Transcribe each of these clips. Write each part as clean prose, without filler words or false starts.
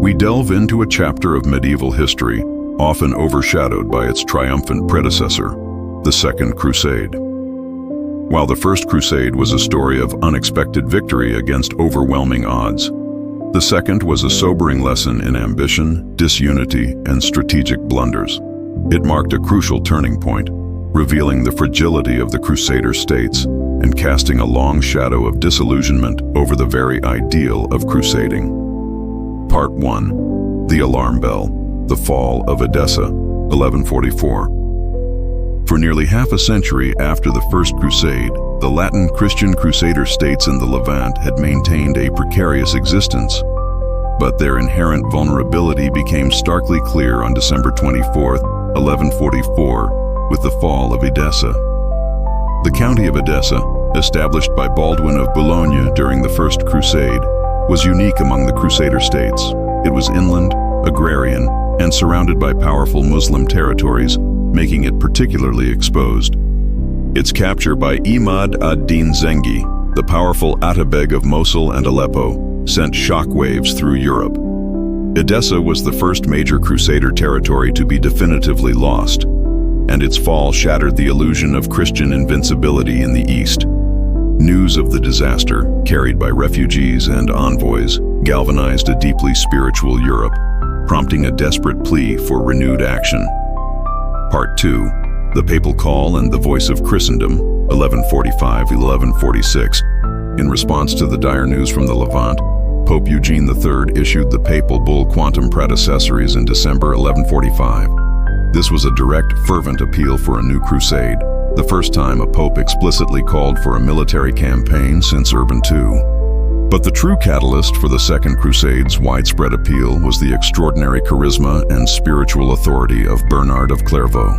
we delve into a chapter of medieval history, often overshadowed by its triumphant predecessor, the Second Crusade. While the First Crusade was a story of unexpected victory against overwhelming odds, the Second was a sobering lesson in ambition, disunity, and strategic blunders. It marked a crucial turning point, revealing the fragility of the Crusader states and casting a long shadow of disillusionment over the very ideal of crusading. Part 1. The Alarm Bell. The Fall of Edessa, 1144. For nearly half a century after the First Crusade, the Latin Christian Crusader states in the Levant had maintained a precarious existence. But their inherent vulnerability became starkly clear on December 24, 1144, with the fall of Edessa. The county of Edessa, established by Baldwin of Boulogne during the First Crusade, was unique among the Crusader states. It was inland, agrarian, and surrounded by powerful Muslim territories, making it particularly exposed. Its capture by Imad ad-Din Zengi, the powerful Atabeg of Mosul and Aleppo, sent shockwaves through Europe. Edessa was the first major Crusader territory to be definitively lost, and its fall shattered the illusion of Christian invincibility in the East. News of the disaster, carried by refugees and envoys, galvanized a deeply spiritual Europe, prompting a desperate plea for renewed action. Part 2. The Papal Call and the Voice of Christendom, 1145-1146. In response to the dire news from the Levant, Pope Eugene III issued the papal bull Quantum Predecessoris in December 1145. This was a direct, fervent appeal for a new crusade, the first time a pope explicitly called for a military campaign since Urban II. But the true catalyst for the Second Crusade's widespread appeal was the extraordinary charisma and spiritual authority of Bernard of Clairvaux.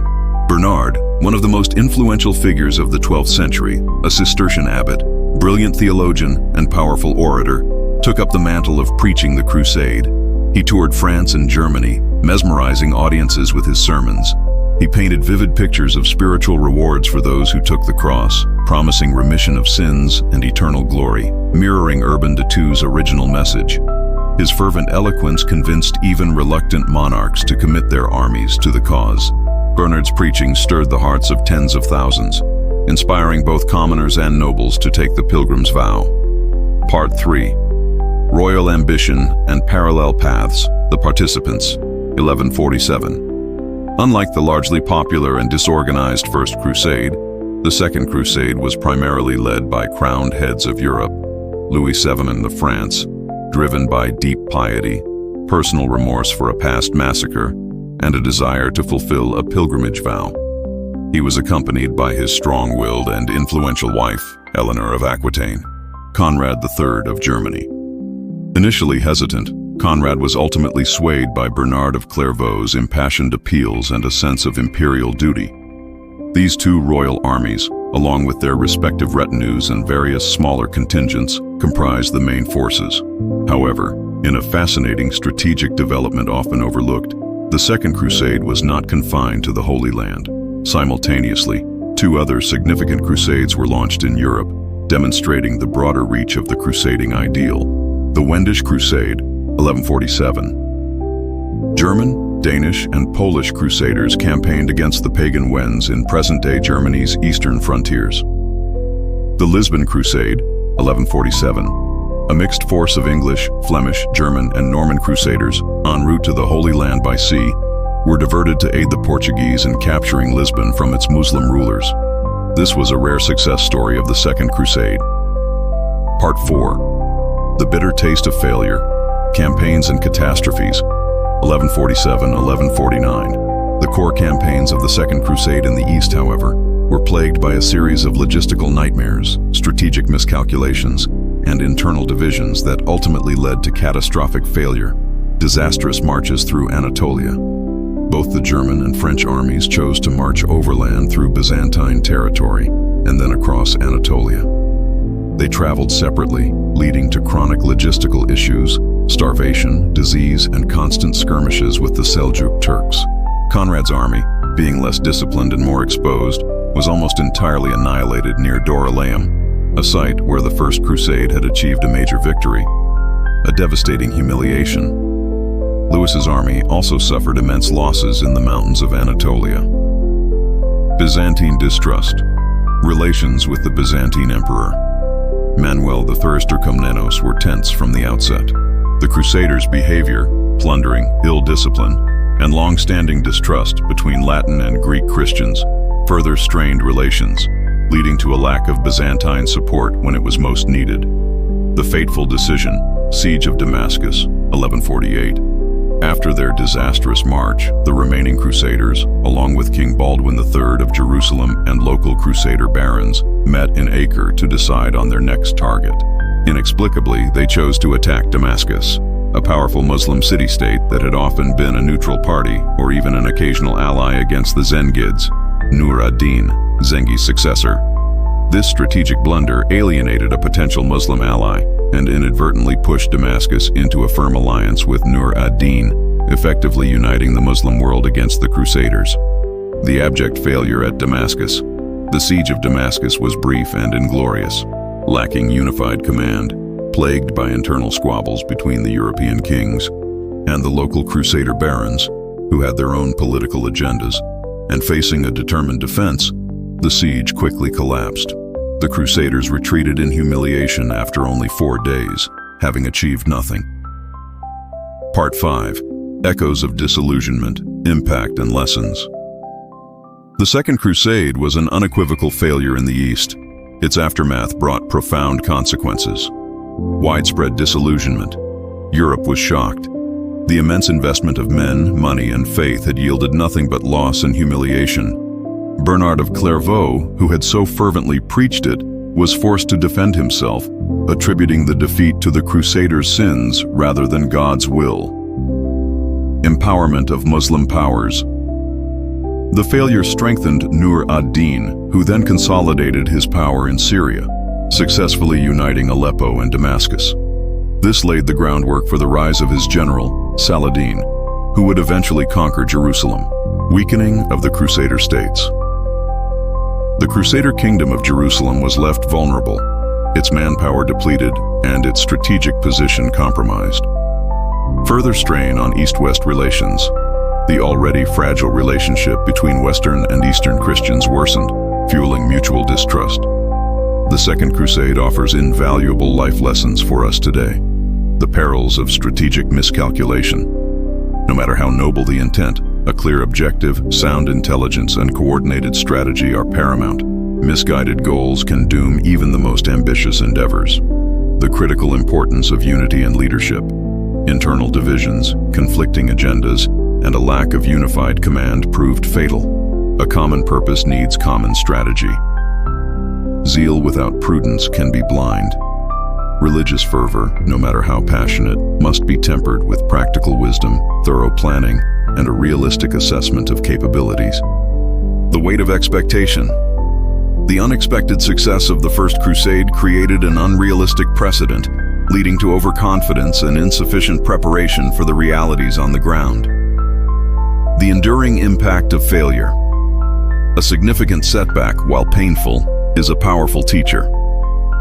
Bernard, one of the most influential figures of the 12th century, a Cistercian abbot, brilliant theologian, and powerful orator, took up the mantle of preaching the crusade. He toured France and Germany, mesmerizing audiences with his sermons. He painted vivid pictures of spiritual rewards for those who took the cross, promising remission of sins and eternal glory, mirroring Urban II's original message. His fervent eloquence convinced even reluctant monarchs to commit their armies to the cause. Bernard's preaching stirred the hearts of tens of thousands, inspiring both commoners and nobles to take the pilgrim's vow. Part 3. Royal Ambition and Parallel Paths, the Participants, 1147. Unlike the largely popular and disorganized First Crusade, the Second Crusade was primarily led by crowned heads of Europe, Louis VII of France, driven by deep piety, personal remorse for a past massacre, and a desire to fulfill a pilgrimage vow. He was accompanied by his strong-willed and influential wife, Eleanor of Aquitaine, Conrad III of Germany. Initially hesitant, Conrad was ultimately swayed by Bernard of Clairvaux's impassioned appeals and a sense of imperial duty. These two royal armies, along with their respective retinues and various smaller contingents, comprised the main forces. However, in a fascinating strategic development often overlooked, the Second Crusade was not confined to the Holy Land. Simultaneously, two other significant crusades were launched in Europe, demonstrating the broader reach of the crusading ideal. The Wendish Crusade, 1147. German, Danish, and Polish crusaders campaigned against the pagan Wends in present-day Germany's eastern frontiers. The Lisbon Crusade, 1147. A mixed force of English, Flemish, German, and Norman crusaders, en route to the Holy Land by sea, were diverted to aid the Portuguese in capturing Lisbon from its Muslim rulers. This was a rare success story of the Second Crusade. Part 4. The Bitter Taste of Failure, Campaigns and Catastrophes, 1147-1149. The core campaigns of the Second Crusade in the East, however, were plagued by a series of logistical nightmares, strategic miscalculations, and internal divisions that ultimately led to catastrophic failure. Disastrous marches through Anatolia. Both the German and French armies chose to march overland through Byzantine territory and then across Anatolia. They traveled separately, leading to chronic logistical issues, starvation, disease, and constant skirmishes with the Seljuk Turks. Conrad's army, being less disciplined and more exposed, was almost entirely annihilated near Dorylaeum, a site where the First Crusade had achieved a major victory. A devastating humiliation. Louis's army also suffered immense losses in the mountains of Anatolia. Byzantine distrust. Relations with the Byzantine emperor Manuel I Comnenos were tense from the outset. The crusaders' behavior, plundering, ill discipline, and long-standing distrust between Latin and Greek Christians further strained relations, leading to a lack of Byzantine support when it was most needed. The fateful decision, Siege of Damascus, 1148. After their disastrous march, the remaining crusaders, along with King Baldwin III of Jerusalem and local crusader barons, met in Acre to decide on their next target. Inexplicably, they chose to attack Damascus, a powerful Muslim city-state that had often been a neutral party or even an occasional ally against the Zengids, Nur ad-Din, Zengi's successor. This strategic blunder alienated a potential Muslim ally and inadvertently pushed Damascus into a firm alliance with Nur ad-Din, effectively uniting the Muslim world against the Crusaders. The abject failure at Damascus. The siege of Damascus was brief and inglorious, lacking unified command, plagued by internal squabbles between the European kings and the local crusader barons, who had their own political agendas, and facing a determined defense, the siege quickly collapsed. The Crusaders retreated in humiliation after only 4 days, having achieved nothing. Part 5. Echoes of Disillusionment, Impact and Lessons. The Second Crusade was an unequivocal failure in the East. Its aftermath brought profound consequences. Widespread disillusionment. Europe was shocked. The immense investment of men, money, and faith had yielded nothing but loss and humiliation. Bernard of Clairvaux, who had so fervently preached it, was forced to defend himself, attributing the defeat to the Crusaders' sins rather than God's will. Empowerment of Muslim powers. The failure strengthened Nur ad-Din, who then consolidated his power in Syria, successfully uniting Aleppo and Damascus. This laid the groundwork for the rise of his general, Saladin, who would eventually conquer Jerusalem. Weakening of the Crusader states. The Crusader kingdom of Jerusalem was left vulnerable, its manpower depleted, and its strategic position compromised. Further strain on East-West relations. The already fragile relationship between Western and Eastern Christians worsened, fueling mutual distrust. The Second Crusade offers invaluable life lessons for us today. The perils of strategic miscalculation. No matter how noble the intent, a clear objective, sound intelligence, and coordinated strategy are paramount. Misguided goals can doom even the most ambitious endeavors. The critical importance of unity and leadership. Internal divisions, conflicting agendas, and a lack of unified command proved fatal. A common purpose needs common strategy. Zeal without prudence can be blind. Religious fervor, no matter how passionate, must be tempered with practical wisdom, thorough planning, and a realistic assessment of capabilities. The weight of expectation. The unexpected success of the First Crusade created an unrealistic precedent, leading to overconfidence and insufficient preparation for the realities on the ground. The enduring impact of failure. A significant setback, while painful, is a powerful teacher.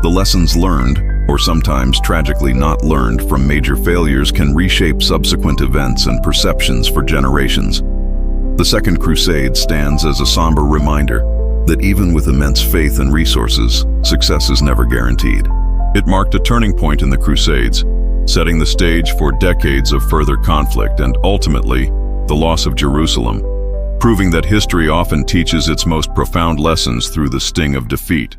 The lessons learned, or sometimes tragically not learned, from major failures can reshape subsequent events and perceptions for generations. The Second Crusade stands as a somber reminder that even with immense faith and resources, success is never guaranteed. It marked a turning point in the Crusades, setting the stage for decades of further conflict and ultimately the loss of Jerusalem, proving that history often teaches its most profound lessons through the sting of defeat.